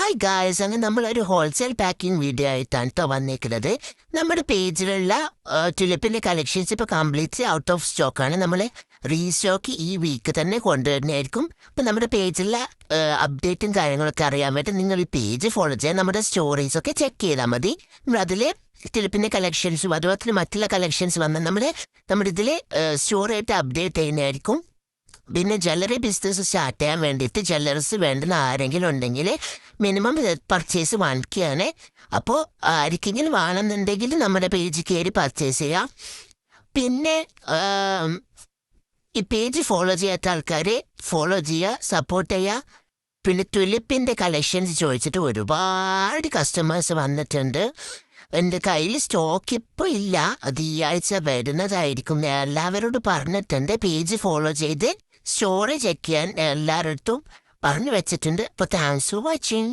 Hi guys, അങ്ങനെ നമ്മളൊരു wholesale packing video ആയിട്ടാണ് കേട്ടോ വന്നേക്കുന്നത്. നമ്മുടെ പേജിലുള്ള ടുലിപ്പിൻ്റെ കളക്ഷൻസ് ഇപ്പോൾ കംപ്ലീറ്റ്ലി ഔട്ട് ഓഫ് സ്റ്റോക്കാണ്. നമ്മൾ റീസ്റ്റോക്ക് ഈ വീക്ക് തന്നെ കൊണ്ടുവരുന്നതായിരിക്കും. ഇപ്പം നമ്മുടെ പേജിലുള്ള അപ്ഡേറ്റും കാര്യങ്ങളൊക്കെ അറിയാൻ വേണ്ടി നിങ്ങൾ ഈ പേജ് ഫോളോ ചെയ്യാൻ നമ്മുടെ സ്റ്റോറീസൊക്കെ ചെക്ക് ചെയ്താൽ മതി. നമ്മളതിൽ ടുലിപ്പിൻ്റെ കളക്ഷൻസും അതുപോലെ മറ്റുള്ള കളക്ഷൻസ് വന്നാൽ നമ്മുടെ ഇതിൽ സ്റ്റോറായിട്ട് അപ്ഡേറ്റ് ചെയ്യുന്നതായിരിക്കും. പിന്നെ ജ്വല്ലറി ബിസിനസ് സ്റ്റാർട്ട് ചെയ്യാൻ വേണ്ടിയിട്ട് ജ്വല്ലറീസ് വേണ്ടുന്ന ആരെങ്കിലും ഉണ്ടെങ്കിൽ മിനിമം പർച്ചേസ് വാങ്ങിക്കുകയാണ്. അപ്പോൾ ആർക്കെങ്കിലും വേണമെന്നുണ്ടെങ്കിൽ നമ്മുടെ പേജ് കയറി പർച്ചേസ് ചെയ്യാം. പിന്നെ ഈ പേജ് ഫോളോ ചെയ്യാത്ത ആൾക്കാർ ഫോളോ ചെയ്യുക, സപ്പോർട്ട് ചെയ്യുക. പിന്നെ ടുലിപ്പിൻ്റെ കളക്ഷൻസ് ചോദിച്ചിട്ട് ഒരുപാട് കസ്റ്റമേഴ്സ് വന്നിട്ടുണ്ട്. എൻ്റെ കയ്യിൽ സ്റ്റോക്ക് ഇപ്പോൾ ഇല്ല, അത് ഈ ആഴ്ച വരുന്നതായിരിക്കും. എല്ലാവരോടും പറഞ്ഞിട്ടുണ്ട് പേജ് ഫോളോ ചെയ്ത് സ്റ്റോറി ചെക്ക് ചെയ്യാൻ എല്ലാവരുടെ അടുത്തും പറഞ്ഞു വെച്ചിട്ടുണ്ട്. അപ്പോൾ താങ്ക്സ് ഫോർ വാച്ചിങ്.